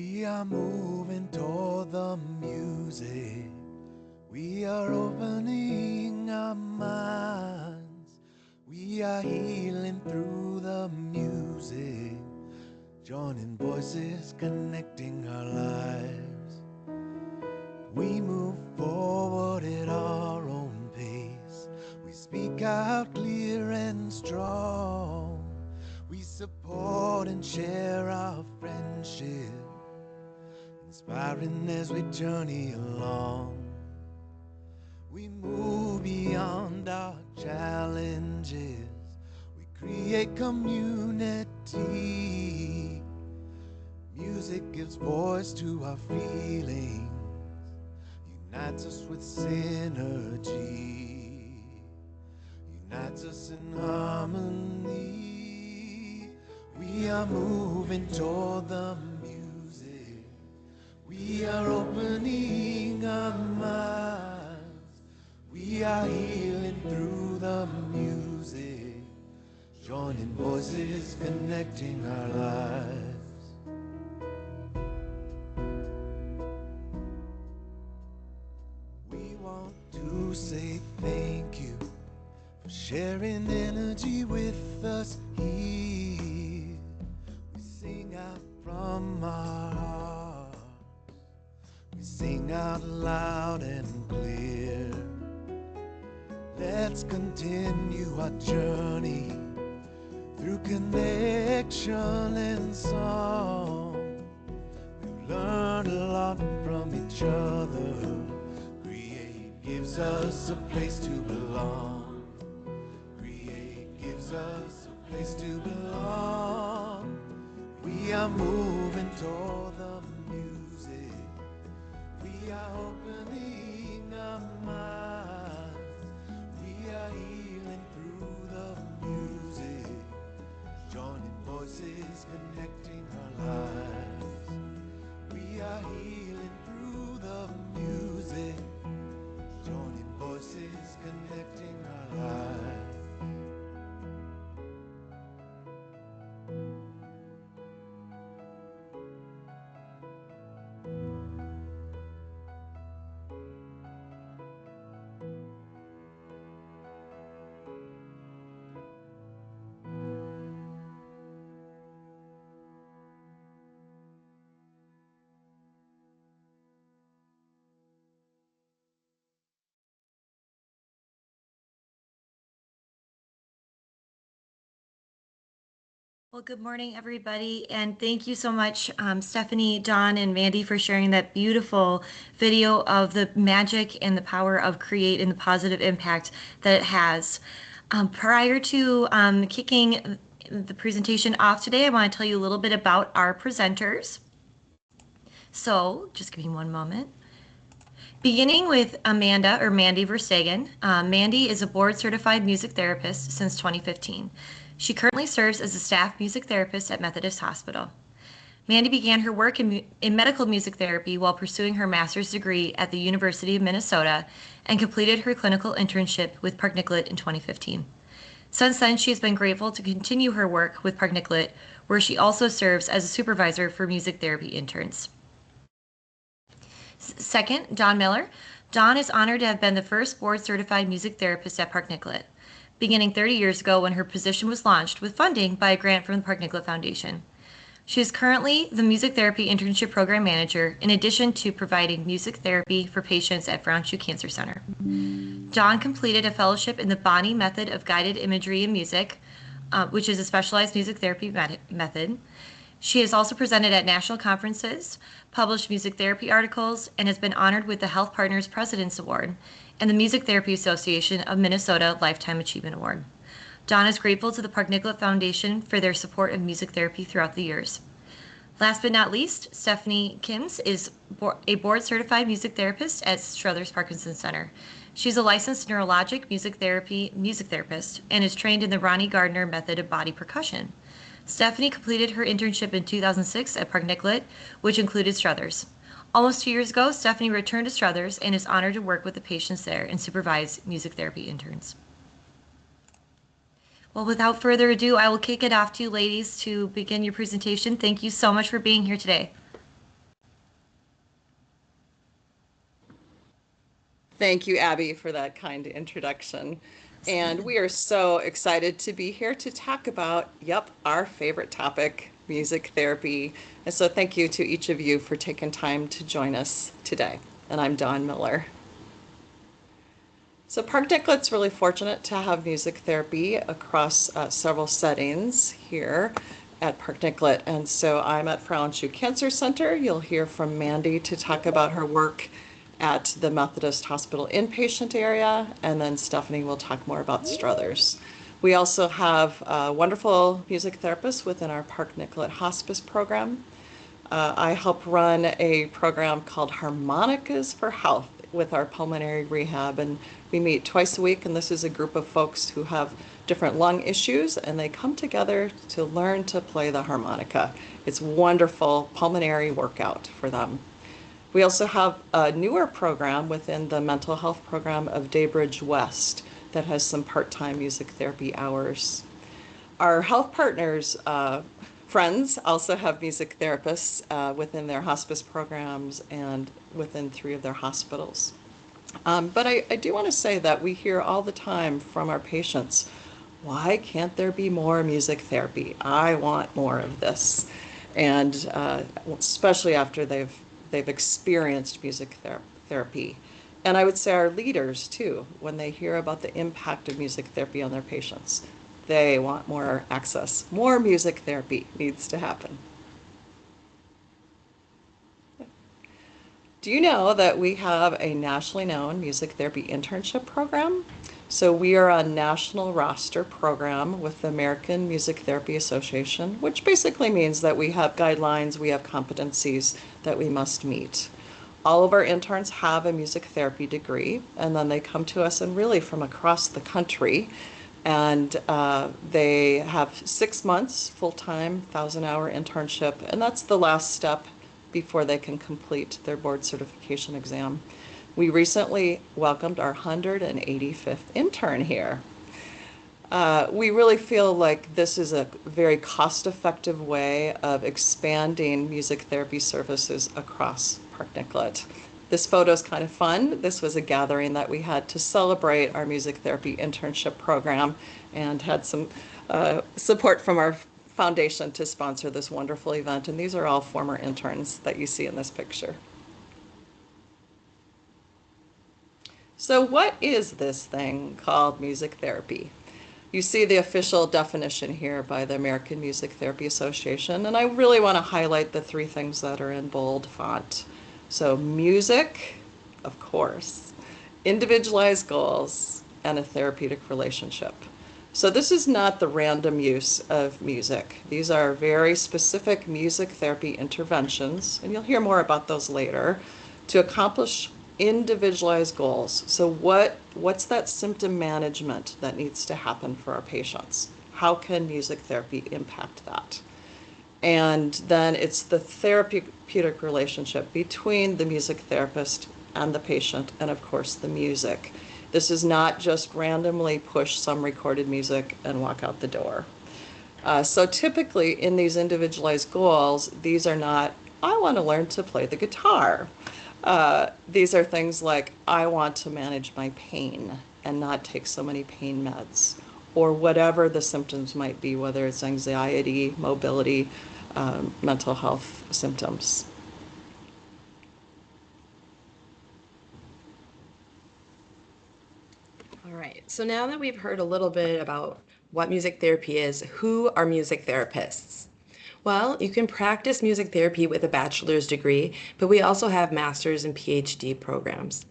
We are moving toward the music. We are opening our minds. We are healing through the music. Joining voices, connecting our lives. We move forward at our own pace. We speak out clear and strong. We support and share our friendship, inspiring as we journey along. We move beyond our challenges. We create community. Music gives voice to our feelings, unites us with synergy, unites us in harmony. We are moving toward the music. We are opening our minds. We are healing through the music, joining voices, connecting our lives. We want to say thank you for sharing energy with us here. We sing out from our hearts. We sing out loud and clear. Let's continue our journey through connection and song. We've learned a lot from each other. Create gives us a place to belong. Create gives us a place to belong. We are moving toward the music. We are opening our minds. We are healing through the music, joining voices, connecting our lives. We are healing through the music, joining voices, connecting our lives. Well, good morning, everybody, and thank you so much, Stephanie, Don, and Mandy, for sharing that beautiful video of the magic and the power of Create and the positive impact that it has. Prior to kicking the presentation off today, I want to tell you a little bit about our presenters. So, just give me one moment. Beginning with Amanda or Mandi Verstegen. Mandi is a board-certified music therapist since 2015. She currently serves as a staff music therapist at Methodist Hospital. Mandi began her work in medical music therapy while pursuing her master's degree at the University of Minnesota and completed her clinical internship with Park Nicollet in 2015. Since then, she has been grateful to continue her work with Park Nicollet, where she also serves as a supervisor for music therapy interns. Second, Don Miller. Don is honored to have been the first board-certified music therapist at Park Nicollet, beginning 30 years ago when her position was launched with funding by a grant from the Park Nicollet Foundation. She is currently the Music Therapy Internship Program Manager, in addition to providing music therapy for patients at Brown Shoe Cancer Center. Don completed a fellowship in the Bonney Method of Guided Imagery in Music, which is a specialized music therapy method. She has also presented at national conferences, published music therapy articles, and has been honored with the Health Partners President's Award and the Music Therapy Association of Minnesota Lifetime Achievement Award. Don is grateful to the Park Nicollet Foundation for their support of music therapy throughout the years. Last but not least, Stephanie Kims is a board-certified music therapist at Struthers Parkinson Center. She's a licensed neurologic music therapist and is trained in the Ronnie Gardner method of body percussion. Stephanie completed her internship in 2006 at Park Nicollet, which included Struthers. Almost 2 years ago, Stephanie returned to Struthers and is honored to work with the patients there and supervise music therapy interns. Well, without further ado, I will kick it off to you ladies to begin your presentation. Thank you so much for being here today. Thank you, Abby, for that kind introduction. And we are so excited to be here to talk about, our favorite topic, music therapy. And so thank you to each of you for taking time to join us today. And I'm Dawn Miller. So Park Nicollet's really fortunate to have music therapy across several settings here at Park Nicollet. And so I'm at Frauenschuh Cancer Center. You'll hear from Mandi to talk about her work at the Methodist Hospital inpatient area, and then Stephanie will talk more about Struthers. We also have wonderful music therapists within our Park Nicollet Hospice program. I help run a program called Harmonicas for Health with our pulmonary rehab, and we meet twice a week, and this is a group of folks who have different lung issues, and they come together to learn to play the harmonica. It's wonderful pulmonary workout for them. We also have a newer program within the mental health program of Daybridge West that has some part-time music therapy hours. Our health partners, friends, also have music therapists within their hospice programs and within 3 of their hospitals. But I do want to say that we hear all the time from our patients, why can't there be more music therapy? I want more of this. And especially after they've experienced music therapy. And I would say our leaders too, when they hear about the impact of music therapy on their patients, they want more access. More music therapy needs to happen. Do you know that we have a nationally known music therapy internship program? So we are a national roster program with the American Music Therapy Association, which basically means that we have guidelines, we have competencies that we must meet. All of our interns have a music therapy degree, and then they come to us and really from across the country, and they have 6 months full-time, 1,000-hour internship, and that's the last step before they can complete their board certification exam. We recently welcomed our 185th intern here. We really feel like this is a very cost-effective way of expanding music therapy services across Park Nicollet. This photo is kind of fun. This was a gathering that we had to celebrate our music therapy internship program and had some support from our foundation to sponsor this wonderful event. And these are all former interns that you see in this picture. So what is this thing called music therapy? You see the official definition here by the American Music Therapy Association, and I really want to highlight the 3 things that are in bold font. So music, of course, individualized goals, and a therapeutic relationship. So this is not the random use of music. These are very specific music therapy interventions, and you'll hear more about those later, to accomplish individualized goals. So what's that symptom management that needs to happen for our patients? How can music therapy impact that? And then it's the therapeutic relationship between the music therapist and the patient, and of course the music. This is not just randomly push some recorded music and walk out the door. So typically in these individualized goals, these are not, I want to learn to play the guitar. These are things like, I want to manage my pain and not take so many pain meds, or whatever the symptoms might be, whether it's anxiety, mobility, mental health symptoms. All right, so now that we've heard a little bit about what music therapy is, who are music therapists? Well, you can practice music therapy with a bachelor's degree, but we also have master's and PhD programs.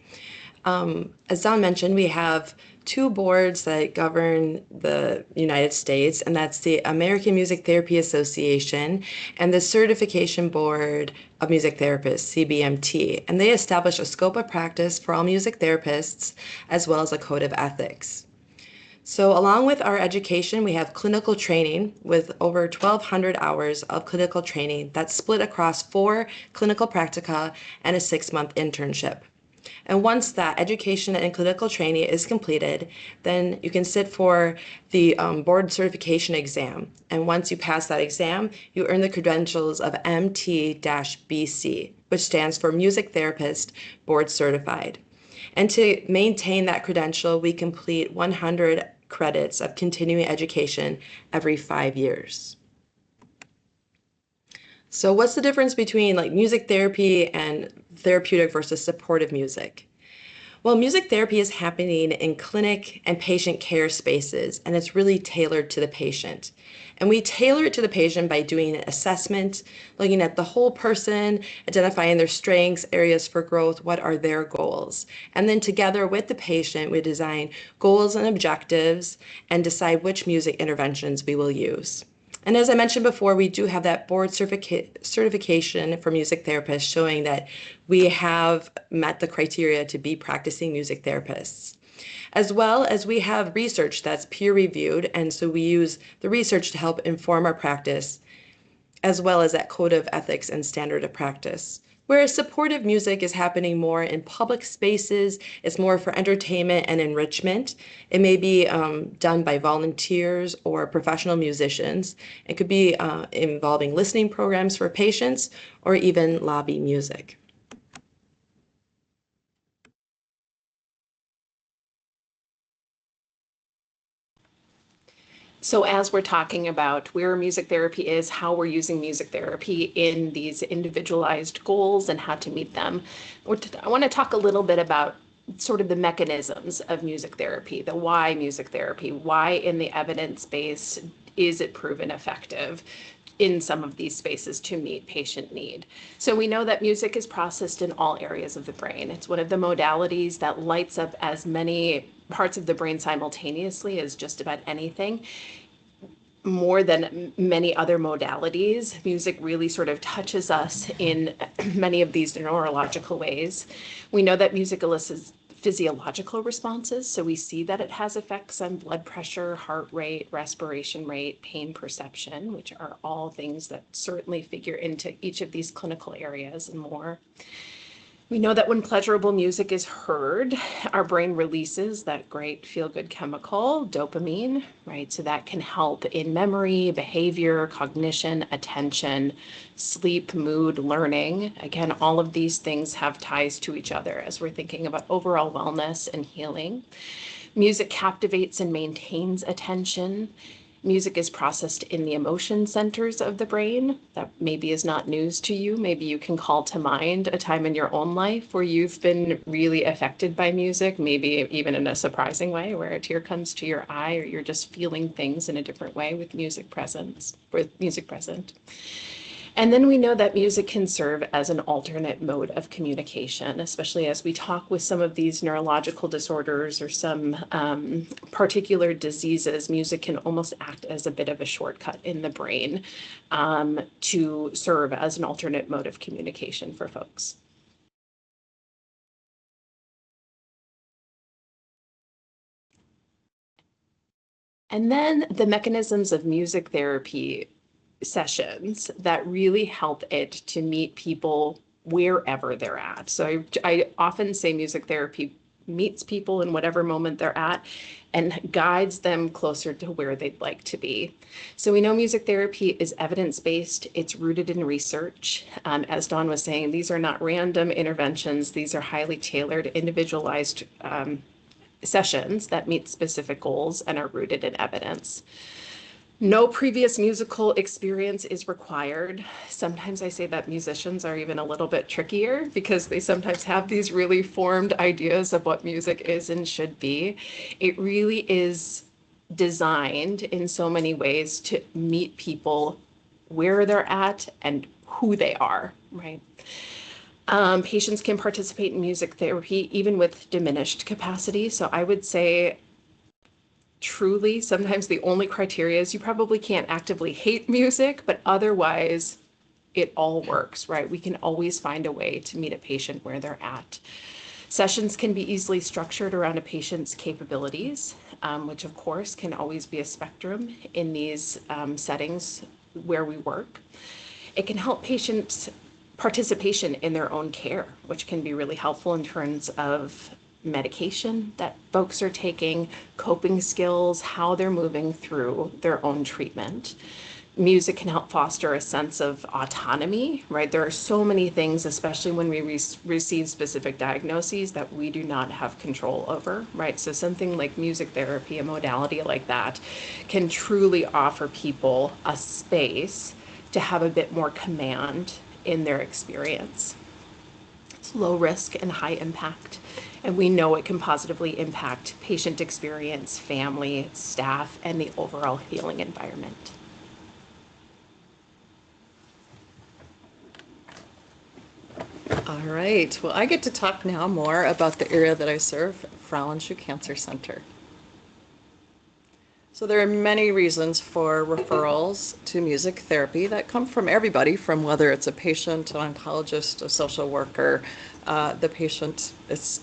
As Don mentioned, we have 2 boards that govern the United States, and that's the American Music Therapy Association and the Certification Board of Music Therapists, CBMT, and they establish a scope of practice for all music therapists, as well as a code of ethics. So along with our education, we have clinical training with over 1,200 hours of clinical training that's split across 4 clinical practica and a 6-month internship. And once that education and clinical training is completed, then you can sit for the board certification exam. And once you pass that exam, you earn the credentials of MT-BC, which stands for Music Therapist Board Certified. And to maintain that credential, we complete 100 credits of continuing education every 5 years. So what's the difference between like music therapy and therapeutic versus supportive music? Well, music therapy is happening in clinic and patient care spaces, and it's really tailored to the patient. And we tailor it to the patient by doing an assessment, looking at the whole person, identifying their strengths, areas for growth, what are their goals. And then together with the patient, we design goals and objectives and decide which music interventions we will use. And as I mentioned before, we do have that board certification for music therapists showing that we have met the criteria to be practicing music therapists. As well as we have research that's peer reviewed, and so we use the research to help inform our practice, as well as that code of ethics and standard of practice. Whereas supportive music is happening more in public spaces, it's more for entertainment and enrichment. It may be done by volunteers or professional musicians. It could be involving listening programs for patients or even lobby music. So as we're talking about where music therapy is, how we're using music therapy in these individualized goals and how to meet them, I want to talk a little bit about sort of the mechanisms of music therapy, the why music therapy, why in the evidence base is it proven effective in some of these spaces to meet patient need. So we know that music is processed in all areas of the brain. It's one of the modalities that lights up as many parts of the brain simultaneously as just about anything. More than many other modalities, music really sort of touches us in many of these neurological ways. We know that music elicits physiological responses, so we see that it has effects on blood pressure, heart rate, respiration rate, pain perception, which are all things that certainly figure into each of these clinical areas and more. We know that when pleasurable music is heard, our brain releases that great feel-good chemical, dopamine, right? So that can help in memory, behavior, cognition, attention, sleep, mood, learning. Again, all of these things have ties to each other as we're thinking about overall wellness and healing. Music captivates and maintains attention. Music is processed in the emotion centers of the brain. That maybe is not news to you. Maybe you can call to mind a time in your own life where you've been really affected by music, maybe even in a surprising way, where a tear comes to your eye or you're just feeling things in a different way with music present. And then we know that music can serve as an alternate mode of communication, especially as we talk with some of these neurological disorders or some particular diseases. Music can almost act as a bit of a shortcut in the brain to serve as an alternate mode of communication for folks. And then the mechanisms of music therapy sessions that really help it to meet people wherever they're at. So I often say music therapy meets people in whatever moment they're at and guides them closer to where they'd like to be. So we know music therapy is evidence-based. It's rooted in research. As Dawn was saying, these are not random interventions. These are highly tailored, individualized sessions that meet specific goals and are rooted in evidence. No previous musical experience is required. Sometimes I say that musicians are even a little bit trickier because they sometimes have these really formed ideas of what music is and should be. It really is designed in so many ways to meet people where they're at and who they are, right? Patients can participate in music therapy even with diminished capacity. So I would say truly, sometimes the only criteria is you probably can't actively hate music, but otherwise it all works, right? We can always find a way to meet a patient where they're at. Sessions can be easily structured around a patient's capabilities, which of course can always be a spectrum in these settings where we work. It can help patients' participation in their own care, which can be really helpful in terms of medication that folks are taking, coping skills, how they're moving through their own treatment. Music can help foster a sense of autonomy, right? There are so many things, especially when we receive specific diagnoses, that we do not have control over, right? So something like music therapy, a modality like that, can truly offer people a space to have a bit more command in their experience. It's low risk and high impact, and we know it can positively impact patient experience, family, staff, and the overall healing environment. All right. Well, I get to talk now more about the area that I serve, Frauenschuh Cancer Center. So there are many reasons for referrals to music therapy that come from everybody, from whether it's a patient, an oncologist, a social worker, the patient.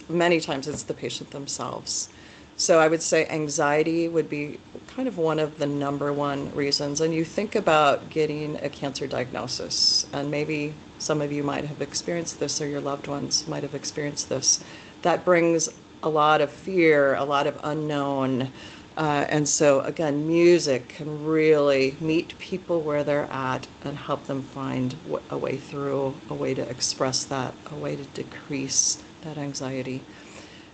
Many times it's the patient themselves. So I would say anxiety would be kind of one of the number one reasons. And you think about getting a cancer diagnosis, and maybe some of you might have experienced this, or your loved ones might have experienced this. That brings a lot of fear, a lot of unknown. And so again, music can really meet people where they're at and help them find a way through, a way to express that, a way to decrease that anxiety.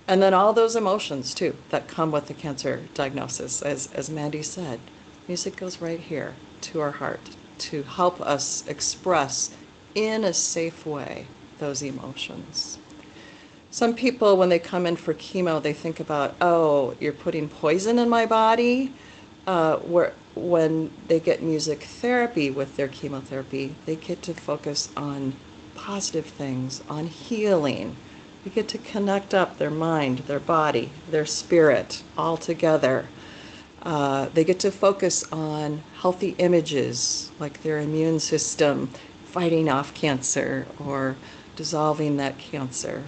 And then all those emotions too that come with the cancer diagnosis. As Mandi said, music goes right here to our heart to help us express in a safe way those emotions. Some people, when they come in for chemo, they think about, oh, you're putting poison in my body. When they get music therapy with their chemotherapy, they get to focus on positive things, on healing. They get to connect up their mind, their body, their spirit all together. They get to focus on healthy images, like their immune system fighting off cancer or dissolving that cancer.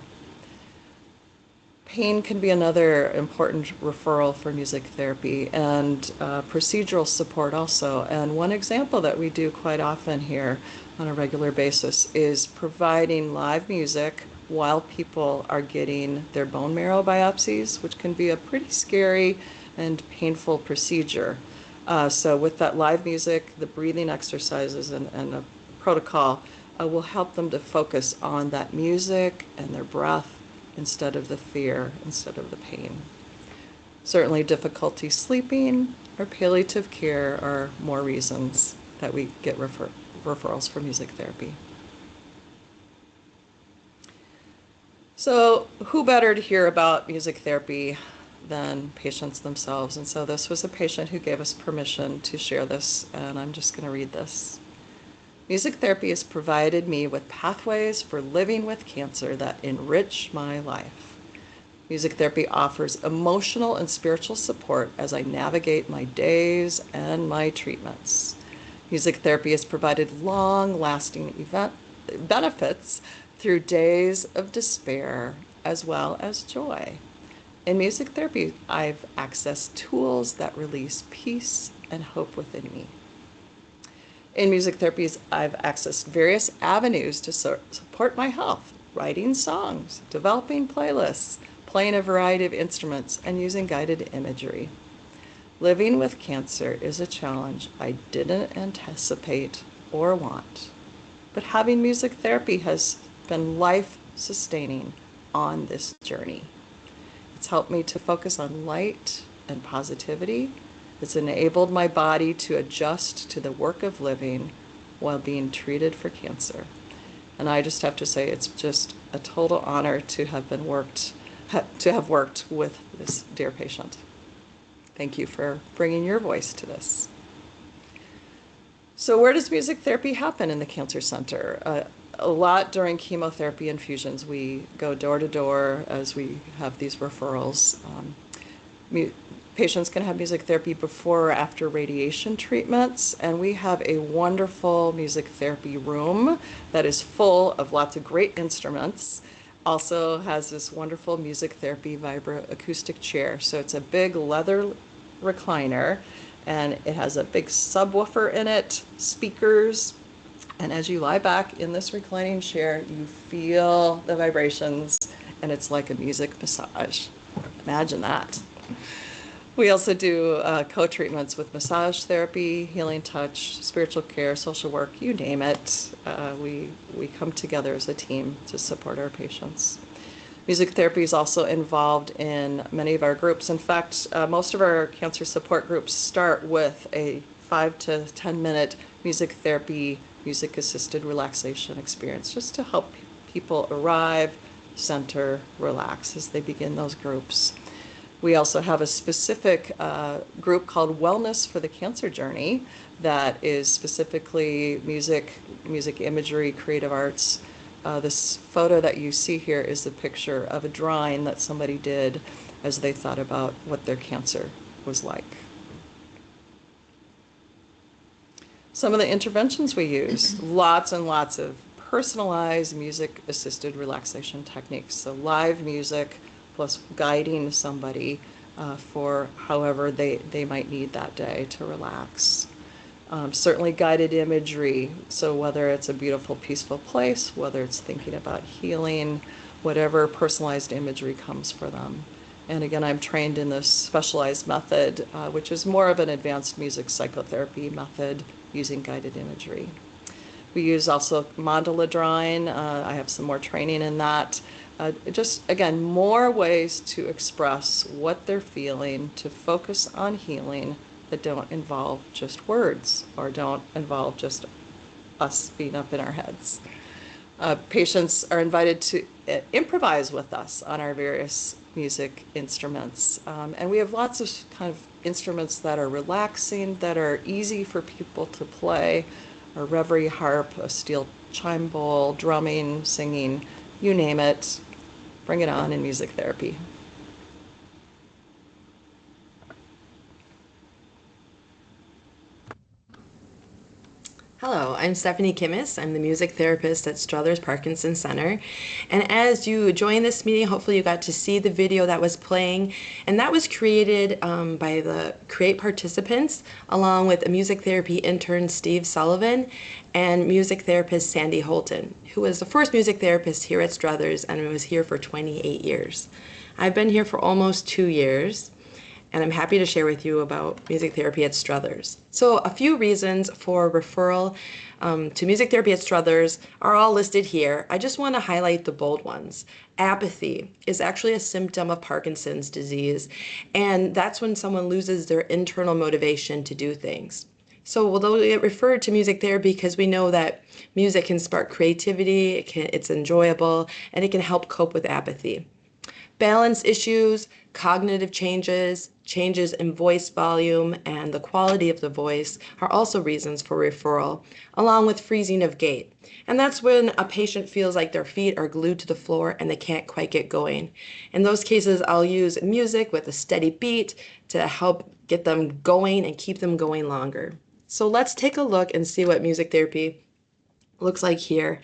Pain can be another important referral for music therapy, and procedural support also. And one example that we do quite often here on a regular basis is providing live music while people are getting their bone marrow biopsies, which can be a pretty scary and painful procedure. So with that live music, the breathing exercises and the protocol will help them to focus on that music and their breath instead of the fear, instead of the pain. Certainly difficulty sleeping or palliative care are more reasons that we get referrals for music therapy. So who better to hear about music therapy than patients themselves? And so this was a patient who gave us permission to share this, and I'm just going to read this. Music therapy has provided me with pathways for living with cancer that enrich my life. Music therapy offers emotional and spiritual support as I navigate my days and my treatments. Music therapy has provided long-lasting benefits through days of despair as well as joy. In music therapy, I've accessed tools that release peace and hope within me. In music therapies, I've accessed various avenues to support my health, writing songs, developing playlists, playing a variety of instruments, and using guided imagery. Living with cancer is a challenge I didn't anticipate or want, but having music therapy has been life-sustaining on this journey. It's helped me to focus on light and positivity. It's enabled my body to adjust to the work of living while being treated for cancer. And I just have to say, it's just a total honor to have worked with this dear patient. Thank you for bringing your voice to this. So where does music therapy happen in the Cancer Center? A lot during chemotherapy infusions. We go door to door as we have these referrals. Patients can have music therapy before or after radiation treatments, and we have a wonderful music therapy room that is full of lots of great instruments. Also has this wonderful music therapy vibroacoustic chair. So it's a big leather recliner, and it has a big subwoofer in it, speakers, and as you lie back in this reclining chair, you feel the vibrations, and it's like a music massage. Imagine that. We also do co-treatments with massage therapy, healing touch, spiritual care, social work, you name it. We come together as a team to support our patients. Music therapy is also involved in many of our groups. In fact, most of our cancer support groups start with a 5 to 10 minute music therapy, music assisted relaxation experience, just to help people arrive, center, relax as they begin those groups. We also have a specific group called Wellness for the Cancer Journey that is specifically music imagery, creative arts. This photo that you see here is a picture of a drawing that somebody did as they thought about what their cancer was like. Some of the interventions we use, lots and lots of personalized music-assisted relaxation techniques. So live music plus guiding somebody for however they might need that day to relax. Certainly guided imagery, so whether it's a beautiful, peaceful place, whether it's thinking about healing, whatever personalized imagery comes for them. And again, I'm trained in this specialized method, which is more of an advanced music psychotherapy method using guided imagery. We use also mandala drawing. I have some more training in that. Just, again, more ways to express what they're feeling, to focus on healing that don't involve just words or don't involve just us being up in our heads. Patients are invited to improvise with us on our various music instruments. And we have lots of kind of instruments that are relaxing, that are easy for people to play. A reverie harp, a steel chime bowl, drumming, singing, you name it. Bring it on in music therapy. Hello, I'm Stephanie Kimmis. I'm the music therapist at Struthers Parkinson Center. And as you joined this meeting, hopefully you got to see the video that was playing. And that was created by the CREATE participants, along with a music therapy intern, Steve Sullivan, and music therapist, Sandy Holton, who was the first music therapist here at Struthers and was here for 28 years. I've been here for almost 2 years. And I'm happy to share with you about music therapy at Struthers. So a few reasons for referral to music therapy at Struthers are all listed here. I just want to highlight the bold ones. Apathy is actually a symptom of Parkinson's disease, and that's when someone loses their internal motivation to do things. So we'll get referred to music therapy because we know that music can spark creativity, it's enjoyable, and it can help cope with apathy. Balance issues, cognitive changes, changes in voice volume, and the quality of the voice are also reasons for referral, along with freezing of gait. And that's when a patient feels like their feet are glued to the floor and they can't quite get going. In those cases, I'll use music with a steady beat to help get them going and keep them going longer. So let's take a look and see what music therapy looks like here.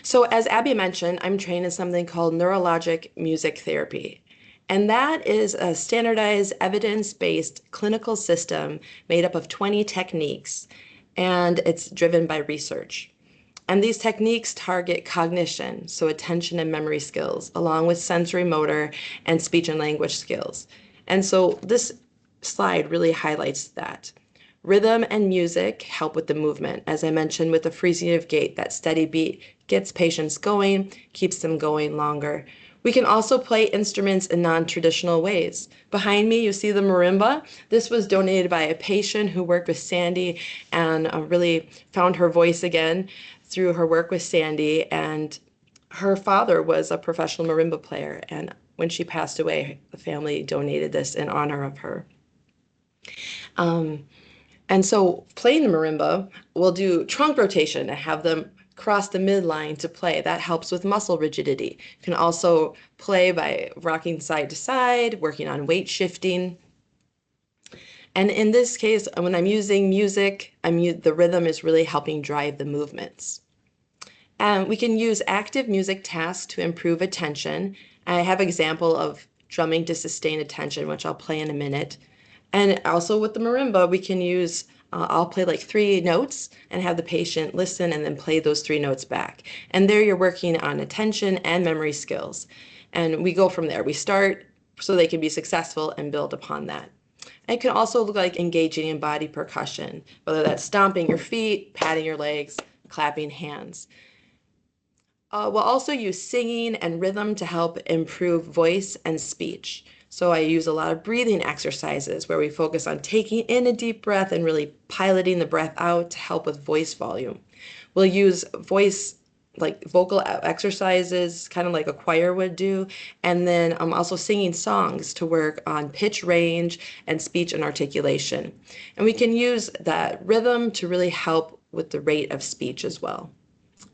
So as Abby mentioned, I'm trained in something called Neurologic music therapy. And that is a standardized evidence-based clinical system made up of 20 techniques, and it's driven by research. And these techniques target cognition, so attention and memory skills, along with sensory motor and speech and language skills. And so this slide really highlights that. Rhythm and music help with the movement. As I mentioned, with the freezing of gait, that steady beat gets patients going, keeps them going longer. We can also play instruments in non-traditional ways. Behind me, you see the marimba. This was donated by a patient who worked with Sandy and really found her voice again through her work with Sandy. And her father was a professional marimba player. And when she passed away, the family donated this in honor of her. And so playing the marimba, we'll do trunk rotation and have them cross the midline to play. That helps with muscle rigidity. You can also play by rocking side to side, working on weight shifting. And in this case, when I'm using music, the rhythm is really helping drive the movements. And we can use active music tasks to improve attention. I have an example of drumming to sustain attention, which I'll play in a minute. And also with the marimba, we can use, I'll play like 3 notes and have the patient listen and then play those 3 notes back. And there you're working on attention and memory skills. And we go from there. We start so they can be successful and build upon that. It can also look like engaging in body percussion, whether that's stomping your feet, patting your legs, clapping hands. We'll also use singing and rhythm to help improve voice and speech. So I use a lot of breathing exercises where we focus on taking in a deep breath and really piloting the breath out to help with voice volume. We'll use vocal exercises, kind of like a choir would do, and then I'm also singing songs to work on pitch range and speech and articulation. And we can use that rhythm to really help with the rate of speech as well.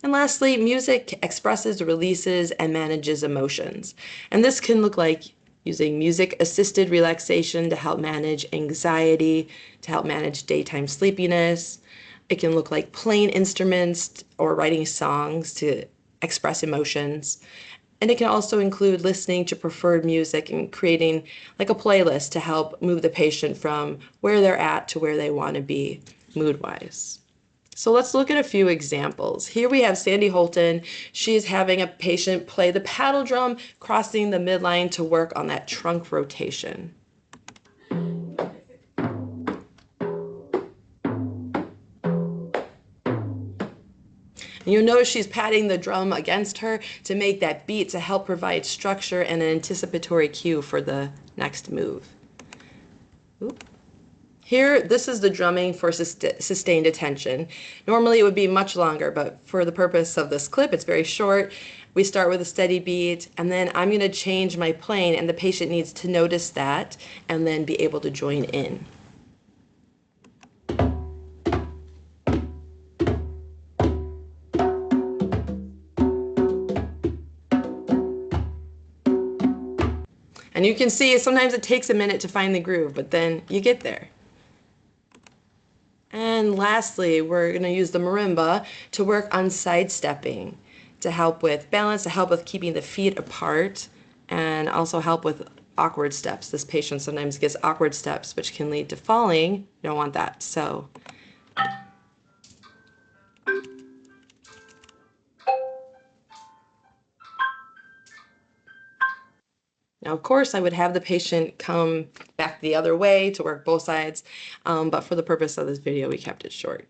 And lastly, music expresses, releases, and manages emotions. And this can look like using music-assisted relaxation to help manage anxiety, to help manage daytime sleepiness. It can look like playing instruments or writing songs to express emotions. And it can also include listening to preferred music and creating like a playlist to help move the patient from where they're at to where they want to be mood-wise. So let's look at a few examples. Here we have Sandy Holton. She's having a patient play the paddle drum, crossing the midline to work on that trunk rotation. You'll notice she's patting the drum against her to make that beat to help provide structure and an anticipatory cue for the next move. Oop. Here, this is the drumming for sustained attention. Normally it would be much longer, but for the purpose of this clip, it's very short. We start with a steady beat, and then I'm going to change my playing, and the patient needs to notice that and then be able to join in. And you can see sometimes it takes a minute to find the groove, but then you get there. And lastly, we're going to use the marimba to work on sidestepping to help with balance, to help with keeping the feet apart, and also help with awkward steps. This patient sometimes gets awkward steps, which can lead to falling. You don't want that. So now, of course, I would have the patient come back the other way to work both sides, but for the purpose of this video, we kept it short.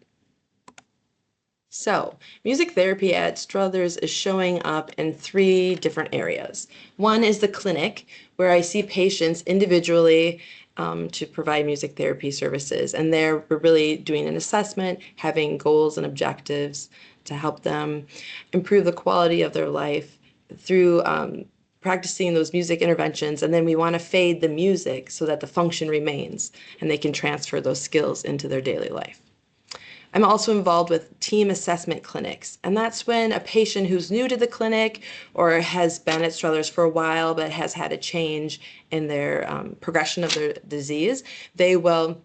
So, music therapy at Struthers is showing up in 3 different areas. One is the clinic, where I see patients individually to provide music therapy services. And there we're really doing an assessment, having goals and objectives to help them improve the quality of their life through practicing those music interventions, and then we want to fade the music so that the function remains and they can transfer those skills into their daily life. I'm also involved with team assessment clinics, and that's when a patient who's new to the clinic or has been at Struthers for a while but has had a change in their progression of their disease, they will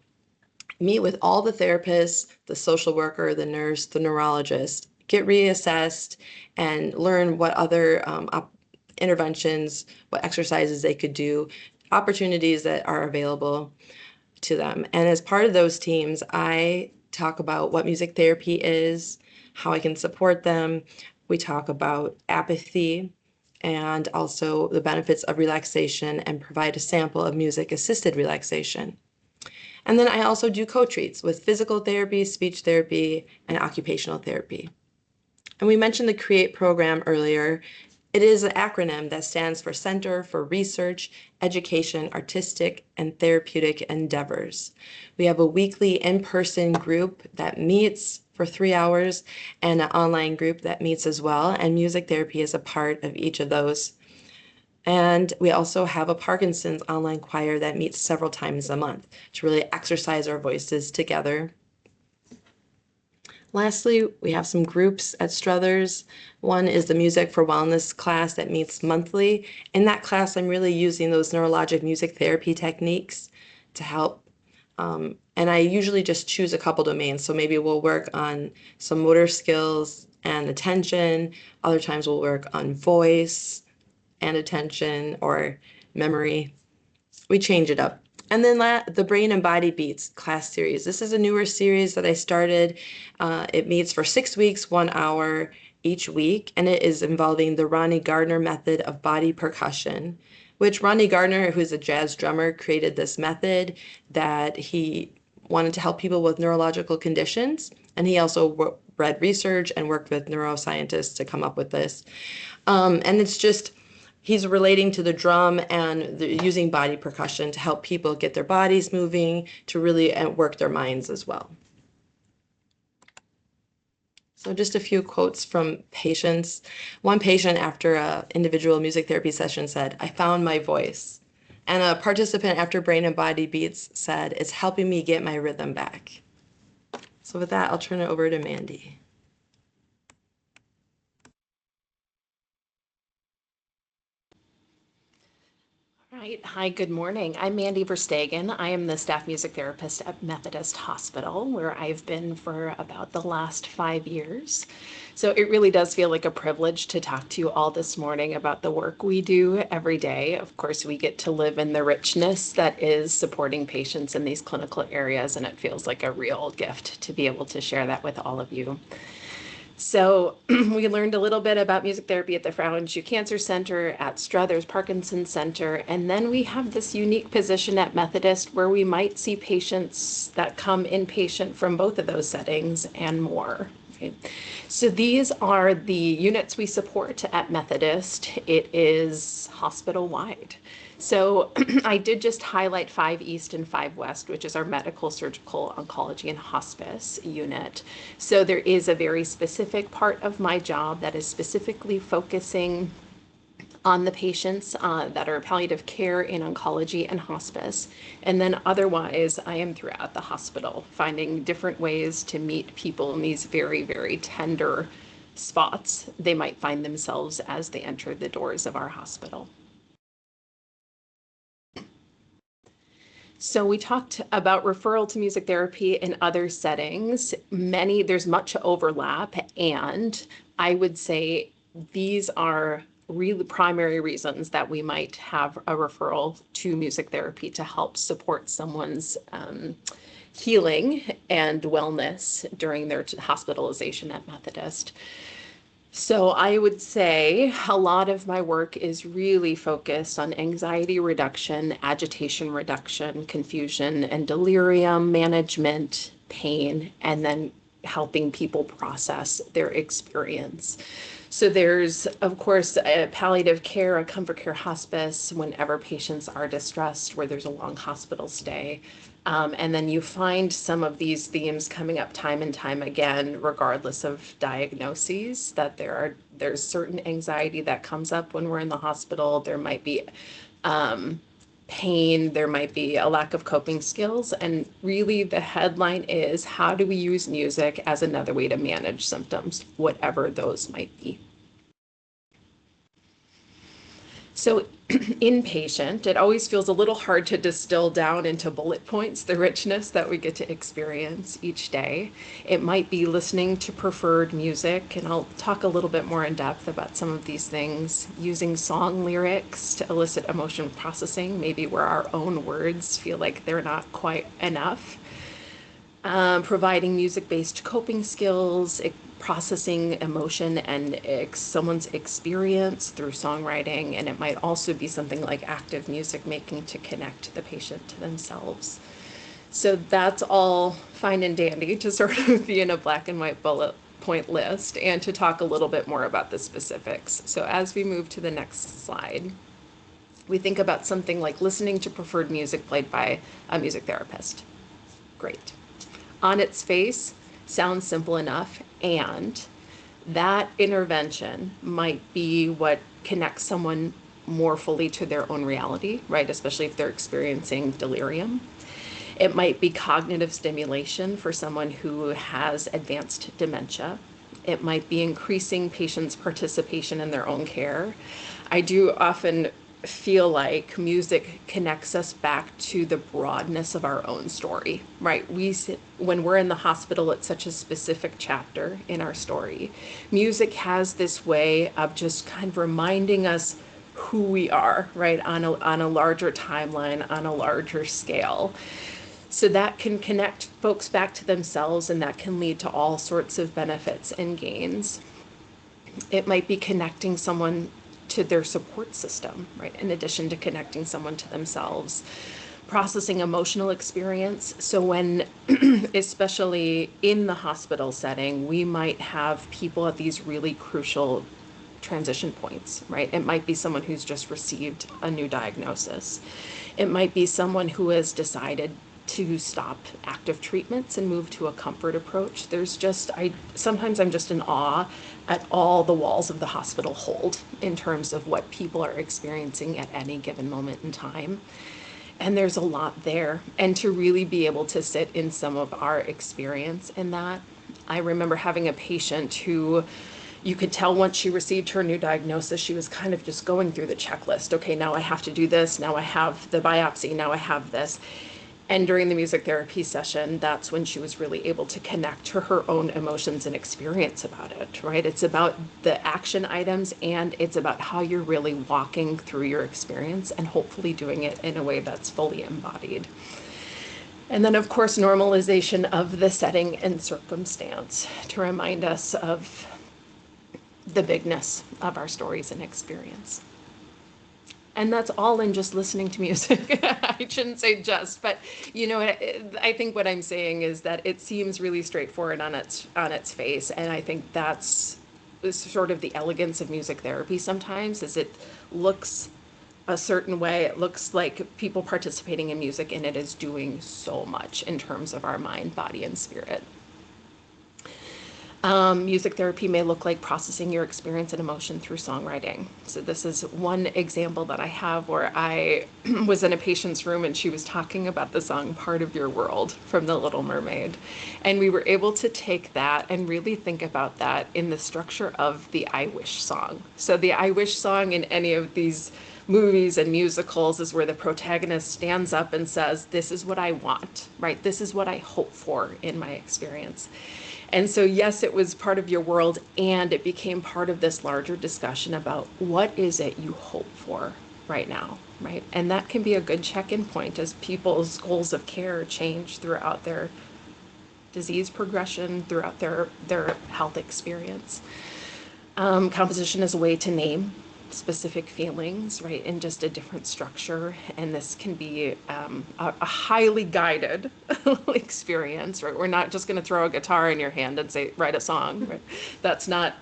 meet with all the therapists, the social worker, the nurse, the neurologist, get reassessed, and learn what other interventions, what exercises they could do, opportunities that are available to them. And as part of those teams, I talk about what music therapy is, how I can support them. We talk about apathy and also the benefits of relaxation and provide a sample of music-assisted relaxation. And then I also do co-treats with physical therapy, speech therapy, and occupational therapy. And we mentioned the CREATE program earlier. It is an acronym that stands for Center for Research, Education, Artistic, and Therapeutic Endeavors. We have a weekly in-person group that meets for 3 hours and an online group that meets as well, and music therapy is a part of each of those. And we also have a Parkinson's online choir that meets several times a month to really exercise our voices together. Lastly, we have some groups at Struthers. One is the Music for Wellness class that meets monthly. In that class, I'm really using those neurologic music therapy techniques to help. And I usually just choose a couple domains. So maybe we'll work on some motor skills and attention. Other times we'll work on voice and attention or memory. We change it up. And then the Brain and Body Beats class series. This is a newer series that I started. It meets for 6 weeks, 1 hour each week, and it is involving the Ronnie Gardner method of body percussion, which Ronnie Gardner, who's a jazz drummer, created this method that he wanted to help people with neurological conditions. And he also read research and worked with neuroscientists to come up with this. And it's just, he's relating to the drum and using body percussion to help people get their bodies moving, to really work their minds as well. So just a few quotes from patients. One patient after an individual music therapy session said, "I found my voice." And a participant after Brain and Body Beats said, "It's helping me get my rhythm back." So with that, I'll turn it over to Mandi. Right. Hi, good morning. I'm Mandi Verstegen. I am the staff music therapist at Methodist Hospital, where I've been for about the last 5 years. So it really does feel like a privilege to talk to you all this morning about the work we do every day. Of course, we get to live in the richness that is supporting patients in these clinical areas, and it feels like a real gift to be able to share that with all of you. So we learned a little bit about music therapy at the Frauenschuh Cancer Center, at Struthers Parkinson's Center, and then we have this unique position at Methodist where we might see patients that come inpatient from both of those settings and more. Okay. So these are the units we support at Methodist. It is hospital-wide. So I did just highlight 5 East and 5 West, which is our medical, surgical, oncology, and hospice unit. So there is a very specific part of my job that is specifically focusing on the patients that are palliative care in oncology and hospice. And then otherwise, I am throughout the hospital, finding different ways to meet people in these very, very tender spots they might find themselves as they enter the doors of our hospital. So we talked about referral to music therapy in other settings. There's much overlap, and I would say these are really primary reasons that we might have a referral to music therapy to help support someone's healing and wellness during their hospitalization at Methodist. So I would say a lot of my work is really focused on anxiety reduction, agitation reduction, confusion and delirium management, pain, and then helping people process their experience. So there's, of course, a palliative care, a comfort care hospice whenever patients are distressed, where there's a long hospital stay. And then you find some of these themes coming up time and time again, regardless of diagnoses, that there's certain anxiety that comes up when we're in the hospital. There might be pain, there might be a lack of coping skills. And really the headline is, how do we use music as another way to manage symptoms, whatever those might be? So inpatient, it always feels a little hard to distill down into bullet points the richness that we get to experience each day. It might be listening to preferred music, and I'll talk a little bit more in depth about some of these things, using song lyrics to elicit emotion processing, maybe where our own words feel like they're not quite enough. Providing music-based coping skills, processing emotion and someone's experience through songwriting, and it might also be something like active music making to connect the patient to themselves. So that's all fine and dandy to sort of be in a black and white bullet point list and to talk a little bit more about the specifics. So as we move to the next slide, we think about something like listening to preferred music played by a music therapist. Great. On its face, sounds simple enough, and that intervention might be what connects someone more fully to their own reality, right? Especially if they're experiencing delirium. It might be cognitive stimulation for someone who has advanced dementia. It might be increasing patients' participation in their own care. I do often feel like music connects us back to the broadness of our own story, right? When we're in the hospital, it's such a specific chapter in our story. Music has this way of just kind of reminding us who we are, right? On a larger timeline, on a larger scale. So that can connect folks back to themselves, and that can lead to all sorts of benefits and gains. It might be connecting someone to their support system, right? In addition to connecting someone to themselves, processing emotional experience. So when, especially in the hospital setting, we might have people at these really crucial transition points, right? It might be someone who's just received a new diagnosis. It might be someone who has decided to stop active treatments and move to a comfort approach. Sometimes I'm just in awe at all the walls of the hospital hold in terms of what people are experiencing at any given moment in time. And there's a lot there. And to really be able to sit in some of our experience in that, I remember having a patient who, you could tell once she received her new diagnosis, she was kind of just going through the checklist. Okay, now I have to do this. Now I have the biopsy. Now I have this. And during the music therapy session, that's when she was really able to connect to her own emotions and experience about it, right? It's about the action items, and it's about how you're really walking through your experience and hopefully doing it in a way that's fully embodied. And then, of course, normalization of the setting and circumstance to remind us of the bigness of our stories and experience. And that's all in just listening to music. I shouldn't say just, but I think what I'm saying is that it seems really straightforward on its face, and I think that's sort of the elegance of music therapy sometimes, is it looks a certain way. It looks like people participating in music, and it is doing so much in terms of our mind, body, and spirit. Music therapy may look like processing your experience and emotion through songwriting. So this is one example that I have where I was in a patient's room and she was talking about the song Part of Your World from The Little Mermaid. And we were able to take that and really think about that in the structure of the I Wish song. So the I Wish song in any of these movies and musicals is where the protagonist stands up and says, this is what I want, right? This is what I hope for in my experience. And so, yes, it was part of your world, and it became part of this larger discussion about what is it you hope for right now, right? And that can be a good check-in point as people's goals of care change throughout their disease progression, throughout their health experience. Composition is a way to name specific feelings, right, in just a different structure. And this can be a highly guided experience, right? We're not just going to throw a guitar in your hand and say, write a song, right? That's not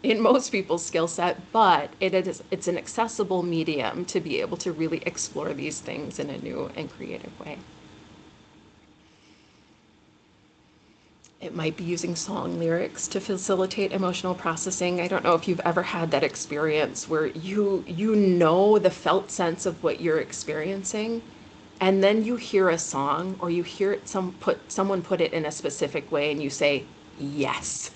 in most people's skill set, but it's an accessible medium to be able to really explore these things in a new and creative way. It might be using song lyrics to facilitate emotional processing. I don't know if you've ever had that experience where you know the felt sense of what you're experiencing, and then you hear a song or you hear it someone put it in a specific way and you say, yes,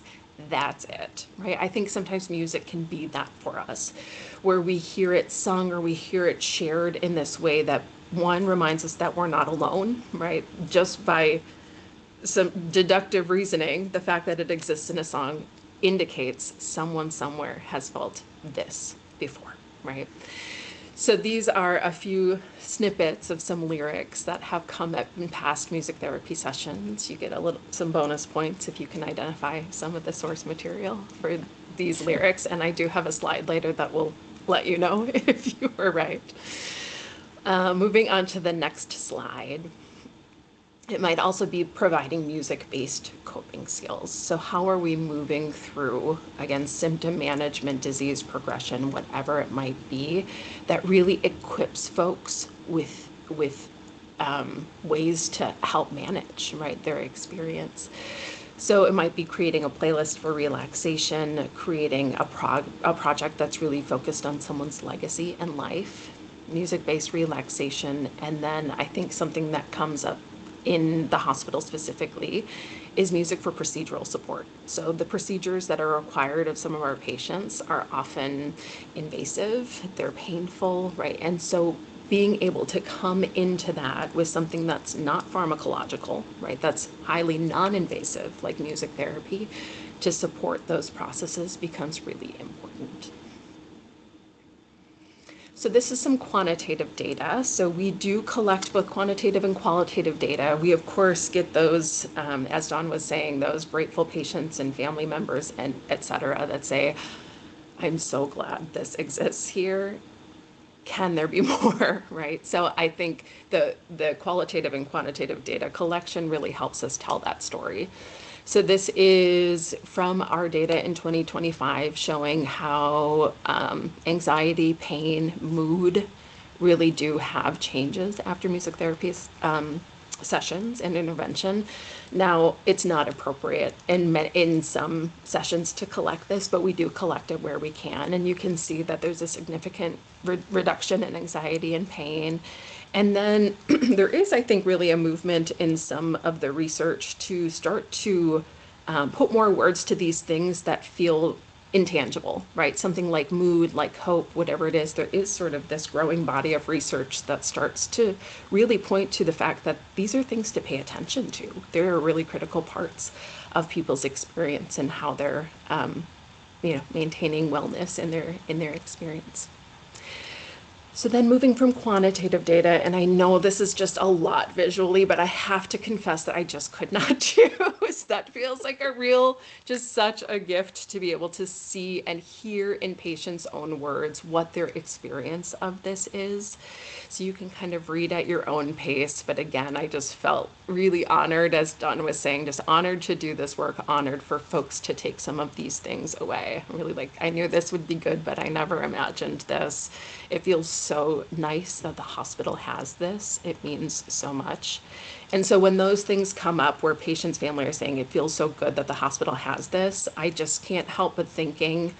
that's it, right? I think sometimes music can be that for us, where we hear it sung or we hear it shared in this way that, one, reminds us that we're not alone, right? Just by some deductive reasoning, the fact that it exists in a song indicates someone somewhere has felt this before, right? So these are a few snippets of some lyrics that have come up in past music therapy sessions. You get some bonus points if you can identify some of the source material for these lyrics, and I do have a slide later that will let you know if you were right. Moving on to the next slide. It might also be providing music-based coping skills. So how are we moving through, again, symptom management, disease progression, whatever it might be, that really equips folks with ways to help manage, right, their experience. So it might be creating a playlist for relaxation, creating a project that's really focused on someone's legacy and life, music-based relaxation, and then I think something that comes up in the hospital specifically is music for procedural support. So the procedures that are required of some of our patients are often invasive, they're painful, right? And so being able to come into that with something that's not pharmacological, right? That's highly non-invasive, like music therapy, to support those processes becomes really important. So this is some quantitative data. So we do collect both quantitative and qualitative data. We, of course, get those, as Dawn was saying, those grateful patients and family members and et cetera that say, I'm so glad this exists here. Can there be more, right? So I think the qualitative and quantitative data collection really helps us tell that story. So this is from our data in 2025 showing how anxiety, pain, mood really do have changes after music therapy sessions and intervention. Now, it's not appropriate in some sessions to collect this, but we do collect it where we can. And you can see that there's a significant reduction in anxiety and pain. And then there is, I think, really a movement in some of the research to start to put more words to these things that feel intangible, right? Something like mood, like hope, whatever it is, there is sort of this growing body of research that starts to really point to the fact that these are things to pay attention to. They're really critical parts of people's experience and how they're, maintaining wellness in their experience. So then moving from quantitative data, and I know this is just a lot visually, but I have to confess that I just could not choose. That feels like a real, just such a gift to be able to see and hear in patients' own words what their experience of this is. So you can kind of read at your own pace. But again, I just felt really honored, as Dawn was saying, just honored to do this work, honored for folks to take some of these things away. Really, I knew this would be good, but I never imagined this. It feels so nice that the hospital has this. It means so much. And so when those things come up where patients' family are saying it feels so good that the hospital has this, I just can't help but thinking,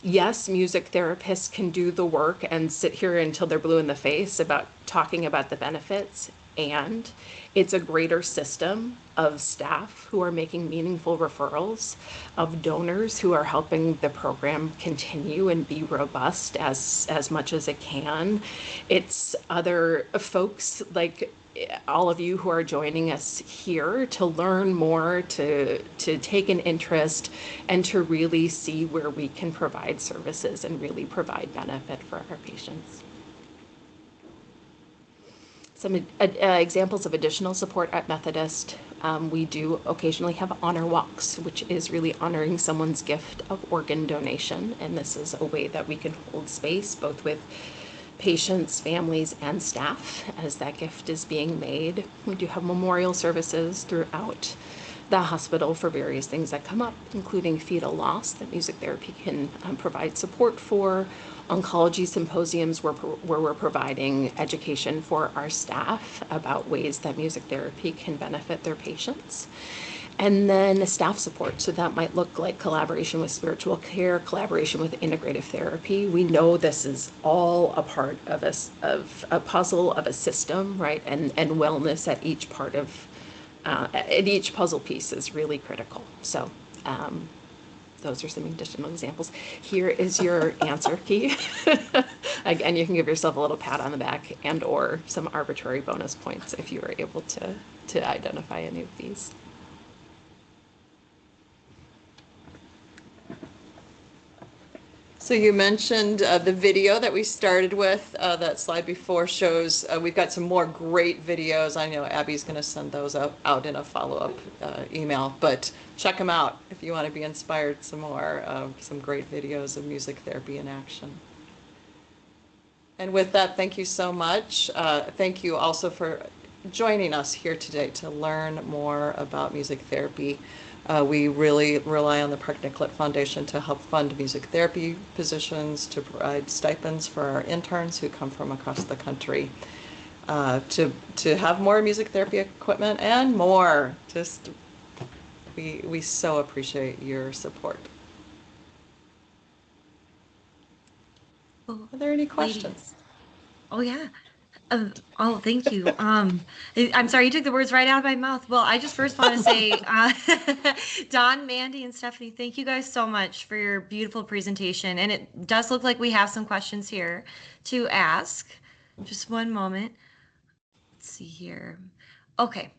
yes, music therapists can do the work and sit here until they're blue in the face about talking about the benefits. And it's a greater system of staff who are making meaningful referrals, of donors who are helping the program continue and be robust as much as it can. It's other folks like all of you who are joining us here to learn more, to take an interest, and to really see where we can provide services and really provide benefit for our patients. Some examples of additional support at Methodist. We do occasionally have honor walks, which is really honoring someone's gift of organ donation. And this is a way that we can hold space both with patients, families, and staff as that gift is being made. We do have memorial services throughout the hospital for various things that come up, including fetal loss that music therapy can provide support for, oncology symposiums where we're providing education for our staff about ways that music therapy can benefit their patients. And then staff support. So that might look like collaboration with spiritual care, collaboration with integrative therapy. We know this is all a part of a puzzle, of a system, right? And wellness at each part of, at each puzzle piece is really critical. So those are some additional examples. Here is your answer key. Again, you can give yourself a little pat on the back and or some arbitrary bonus points if you were able to identify any of these. So you mentioned the video that we started with. That slide before shows we've got some more great videos. I know Abby's going to send those out in a follow-up email, but check them out if you want to be inspired some more. Some great videos of music therapy in action. And with that, thank you so much. Thank you also for joining us here today to learn more about music therapy. We really rely on the Park Nicollet Foundation to help fund music therapy positions, to provide stipends for our interns who come from across the country, to have more music therapy equipment and more. Just we so appreciate your support. Are there any questions? Ladies. Oh yeah. Thank you. I'm sorry, you took the words right out of my mouth. Well, I just first want to say, Dawn, Mandi, and Stephanie, thank you guys so much for your beautiful presentation. And it does look like we have some questions here to ask. Just one moment. Let's see here. Okay.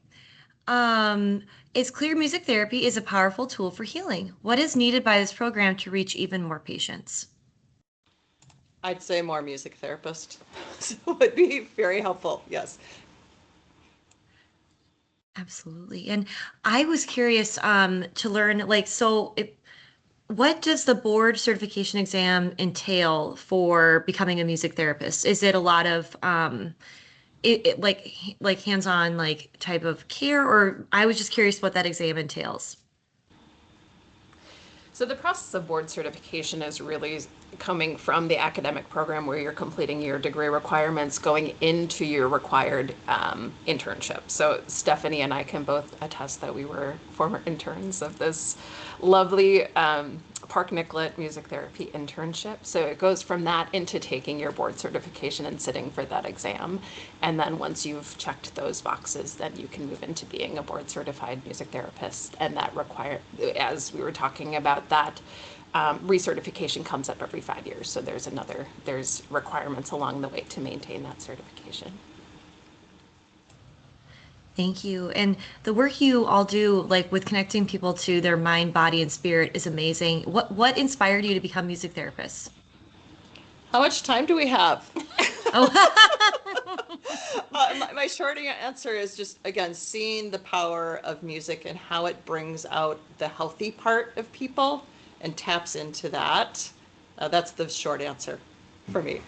It's clear music therapy is a powerful tool for healing. What is needed by this program to reach even more patients? I'd say more music therapists. So it would be very helpful, yes. Absolutely. And I was curious to learn, what does the board certification exam entail for becoming a music therapist? Is it a lot of like hands-on like type of care, or I was just curious what that exam entails. So the process of board certification is really coming from the academic program where you're completing your degree requirements, going into your required internship. So Stephanie and I can both attest that we were former interns of this lovely Park Nicollet music therapy internship. So it goes from that into taking your board certification and sitting for that exam. And then once you've checked those boxes, then you can move into being a board certified music therapist. And that as we were talking about, that recertification comes up every 5 years. So there's requirements along the way to maintain that certification. Thank you. And the work you all do, like with connecting people to their mind, body, and spirit, is amazing. What inspired you to become music therapists? How much time do we have? Oh, My short answer is just, again, seeing the power of music and how it brings out the healthy part of people and taps into that. That's the short answer for me.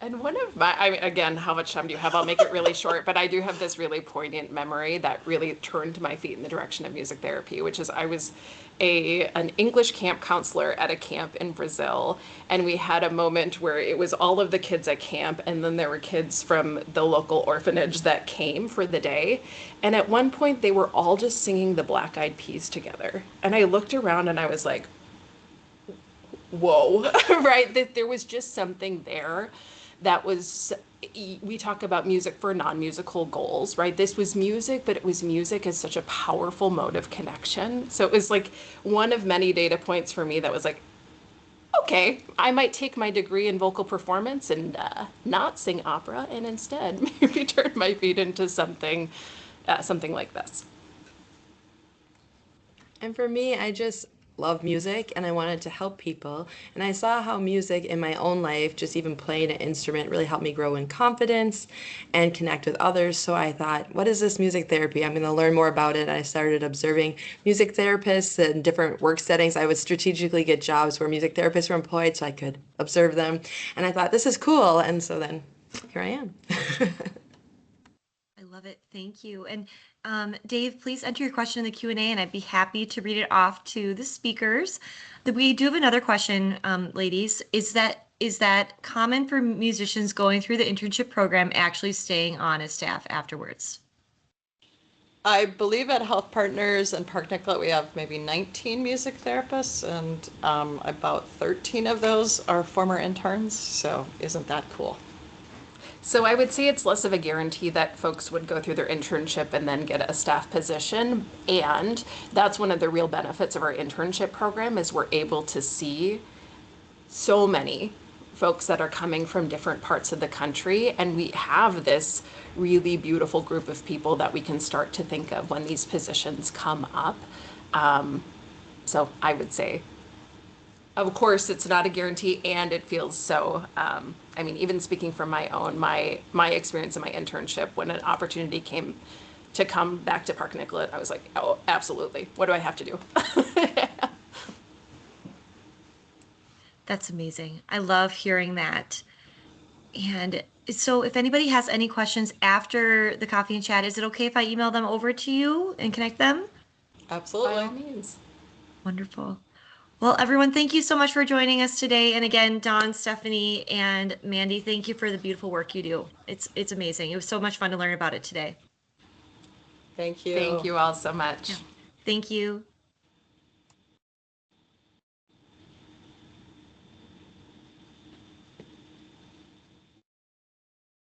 And one of my, I mean, again, how much time do you have? I'll make it really short, but I do have this really poignant memory that really turned my feet in the direction of music therapy, which is I was an English camp counselor at a camp in Brazil, and we had a moment where it was all of the kids at camp, and then there were kids from the local orphanage that came for the day. And at one point, they were all just singing the Black Eyed Peas together. And I looked around and I was like, whoa, right? That there was just something there that was, we talk about music for non-musical goals, right? This was music, but it was music as such a powerful mode of connection. So it was like one of many data points for me that was like, okay, I might take my degree in vocal performance and not sing opera, and instead maybe turn my feet into something like this. And for me, I just love music and I wanted to help people. And I saw how music in my own life, just even playing an instrument, really helped me grow in confidence and connect with others. So I thought, what is this music therapy? I'm going to learn more about it. And I started observing music therapists in different work settings. I would strategically get jobs where music therapists were employed so I could observe them. And I thought, this is cool. And so then here I am. I love it. Thank you. And Dave, please enter your question in the Q&A, and I'd be happy to read it off to the speakers. We do have another question, ladies. Is that common for musicians going through the internship program actually staying on as staff afterwards? I believe at Health Partners and Park Nicollet, we have maybe 19 music therapists, and about 13 of those are former interns. So isn't that cool? So I would say it's less of a guarantee that folks would go through their internship and then get a staff position. And that's one of the real benefits of our internship program is we're able to see so many folks that are coming from different parts of the country. And we have this really beautiful group of people that we can start to think of when these positions come up. So I would say, of course, it's not a guarantee, and it feels so. I mean, even speaking from my experience in my internship, when an opportunity came to come back to Park Nicollet, I was like, oh, absolutely. What do I have to do? That's amazing. I love hearing that. And so if anybody has any questions after the coffee and chat, is it okay if I email them over to you and connect them? Absolutely. By all means. Wonderful. Well, everyone, thank you so much for joining us today. And again, Dawn, Stephanie, and Mandi, thank you for the beautiful work you do. It's amazing. It was so much fun to learn about it today. Thank you. Thank you all so much. Thank you.